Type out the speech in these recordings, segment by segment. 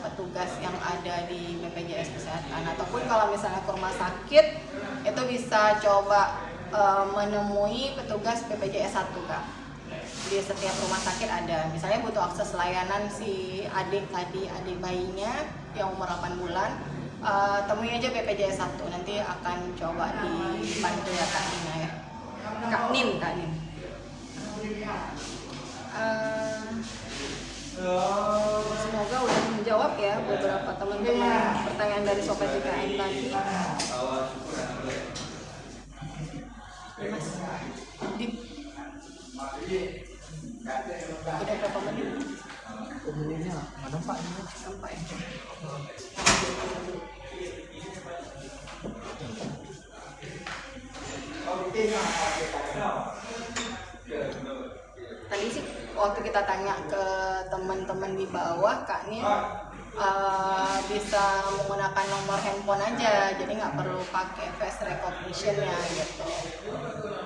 petugas yang ada di BPJS Kesehatan, ataupun kalau misalnya ke rumah sakit itu bisa coba menemui petugas BPJS 1 Kak. Di setiap rumah sakit ada, misalnya butuh akses layanan si adik bayinya yang umur 8 bulan, temui aja BPJS 1, nanti akan coba dibantu ya Kak Nina ya. Kak Nin. Semoga udah menjawab ya beberapa teman-teman pertanyaan dari Sobat JKN tadi. Mas, udah berapa menit? Menitnya nggak nampak ini. Sampai. Tadi sih waktu kita tanya ke teman-teman di bawah, Kak Nin bisa menggunakan nomor handphone aja, jadi nggak perlu pakai face recognition-nya gitu.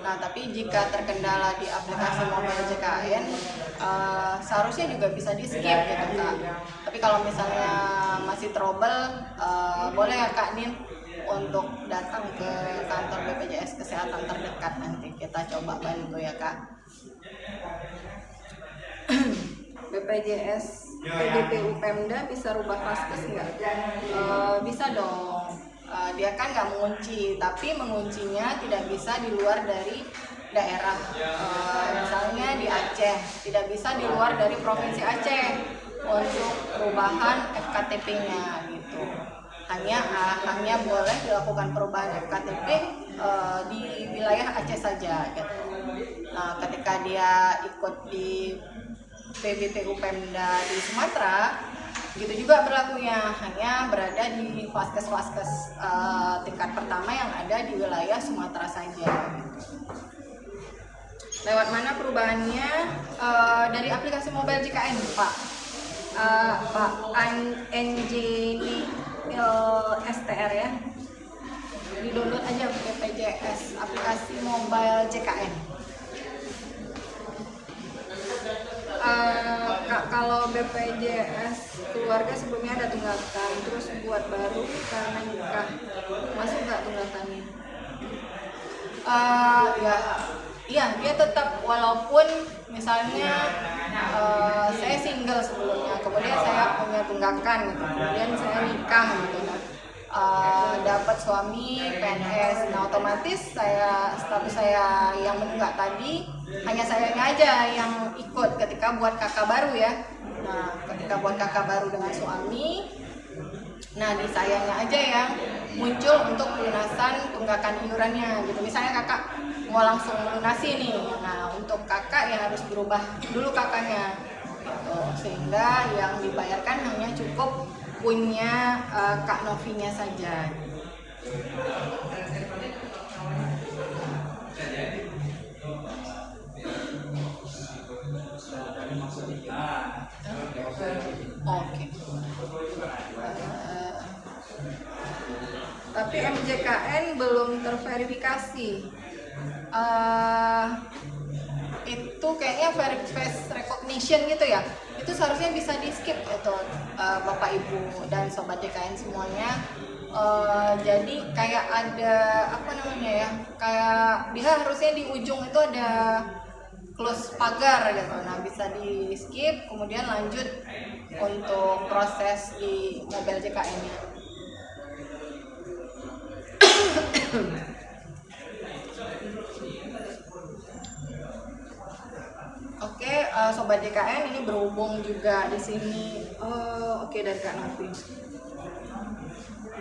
Nah, tapi jika terkendala di aplikasi mobile JKN, seharusnya juga bisa di skip gitu Kak. Tapi kalau misalnya masih trouble, boleh ya Kak Nin untuk datang ke kantor BPJS Kesehatan terdekat, nanti kita coba bantu ya Kak. BPJS PDPU Pemda bisa rubah vaskes nggak? Bisa dong. Dia kan nggak mengunci, tapi menguncinya tidak bisa di luar dari daerah. Misalnya di Aceh, tidak bisa di luar dari provinsi Aceh untuk perubahan FKTP-nya gitu. Hanya boleh dilakukan perubahan FKTP di wilayah Aceh saja gitu. Nah, ketika dia ikut di PBPU Pemda di Sumatera, gitu juga berlakunya, hanya berada di vaskes-vaskes tingkat pertama yang ada di wilayah Sumatera saja. Lewat mana perubahannya? Dari aplikasi mobile JKN, Pak. Pak Anjeli STR ya. Di-download aja BPJS aplikasi mobile JKN. Kak, kalau BPJS keluarga sebelumnya ada tunggakan, terus buat baru karena nikah, masuk nggak tunggakannya? Iya, dia tetap, walaupun misalnya saya single sebelumnya, kemudian saya punya tunggakan gitu, kemudian saya nikah gitu, dapat suami PNS, nah otomatis status saya yang menunggak tadi hanya sayanya aja yang ikut ketika buat kakak baru ya. Nah, ketika buat kakak baru dengan suami, nah di sayanya aja yang muncul untuk pelunasan tunggakan iurannya gitu. Misalnya kakak mau langsung melunasi nih, nah untuk kakak ya harus berubah dulu kakaknya gitu, sehingga yang dibayarkan hanya cukup punya Kak Novinya saja. Oke. Tapi MJKN belum terverifikasi. Itu kayaknya face recognition gitu ya. Itu seharusnya bisa di skip itu Bapak Ibu dan Sobat JKN semuanya. Jadi kayak ada apa namanya ya, kayak dia harusnya di ujung itu ada close pagar gitu. Nah, bisa di skip kemudian lanjut untuk proses di mobile JKN-nya. Oke, Sobat JKN ini berhubung juga di sini. Oke, dari Kak Novi.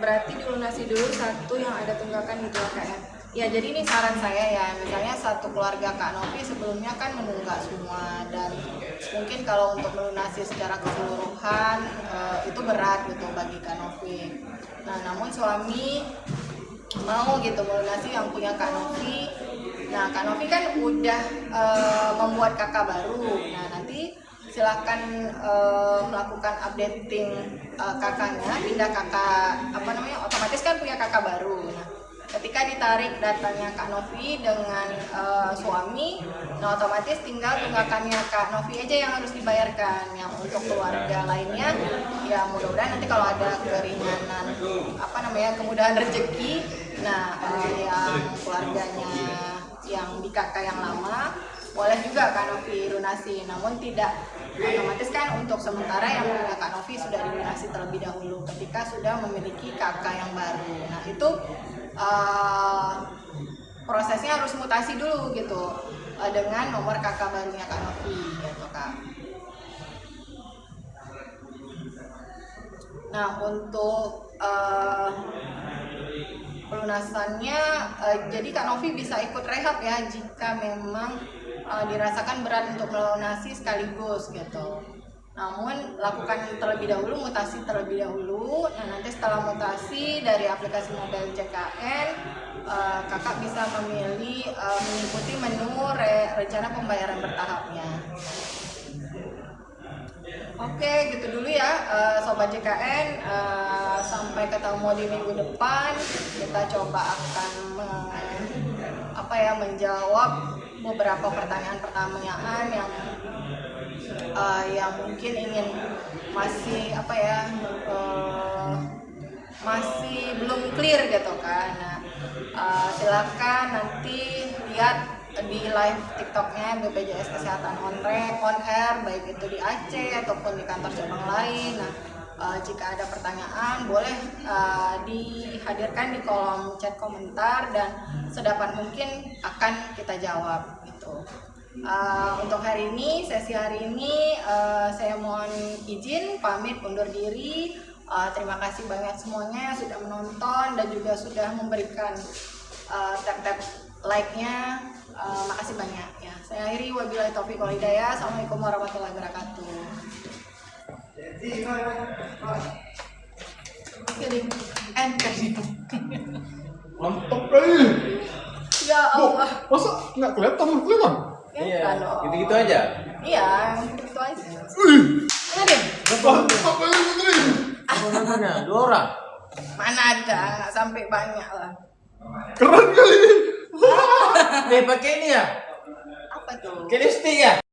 Berarti dilunasi dulu satu yang ada tunggakan gitu ya Kak ya. Ya, jadi ini saran saya ya, misalnya satu keluarga Kak Novi sebelumnya kan menunggak semua, dan mungkin kalau untuk melunasi secara keseluruhan itu berat gitu bagi Kak Novi. Nah, namun suami mau gitu melunasi yang punya Kak Novi. Nah, Kak Novi kan udah membuat kakak baru. Nah, nanti silahkan melakukan updating kakaknya, pindah kakak otomatis kan punya kakak baru. Nah, ketika ditarik datanya Kak Novi dengan suami, nah otomatis tinggal tunggakannya Kak Novi aja yang harus dibayarkan. Yang untuk keluarga lainnya, ya mudah-mudahan nanti kalau ada keringanan, kemudahan rezeki, nah yang keluarganya yang di kakak yang lama boleh juga Kak Novi lunasi, namun tidak otomatis kan untuk sementara yang punya Kak Novi sudah dilunasi terlebih dahulu ketika sudah memiliki kakak yang baru. Nah itu prosesnya harus mutasi dulu gitu dengan nomor kakak barunya Kak Novi gitu Kak. Nah untuk pelunasannya, jadi Kak Novi bisa ikut rehab ya jika memang dirasakan berat untuk melunasi sekaligus gitu. Namun lakukan terlebih dahulu, mutasi terlebih dahulu. Nah nanti setelah mutasi dari aplikasi mobile JKN, kakak bisa memilih mengikuti menu rencana pembayaran bertahapnya. Oke, gitu dulu ya Sobat JKN, sampai ketemu di minggu depan. Kita coba akan menjawab beberapa pertanyaan yang mungkin ingin masih masih belum clear gitu kan. Nah, silakan nanti lihat di live TikToknya BPJS Kesehatan on air, baik itu di Aceh ataupun di kantor cabang lain. Nah, jika ada pertanyaan boleh dihadirkan di kolom chat komentar dan sedapat mungkin akan kita jawab gitu. Untuk sesi hari ini saya mohon izin pamit undur diri. Terima kasih banyak semuanya yang sudah menonton dan juga sudah memberikan tap like-nya. Makasih banyak ya. Saya akhiri, wabillahi taufiq wal hidayah. Assalamualaikum warahmatullahi wabarakatuh. Mantap kali. Ya Allah. Masa nggak kelihatan? Iya. Gitu-gitu aja. Iya, gitu aja. Mana deh? Mantap kali Putri. Mana? 2 orang. Mana ada, nggak sampai banyak lah. Keren kali ini. Pakai ini ya? Apa tuh? Pakai lipstick ya?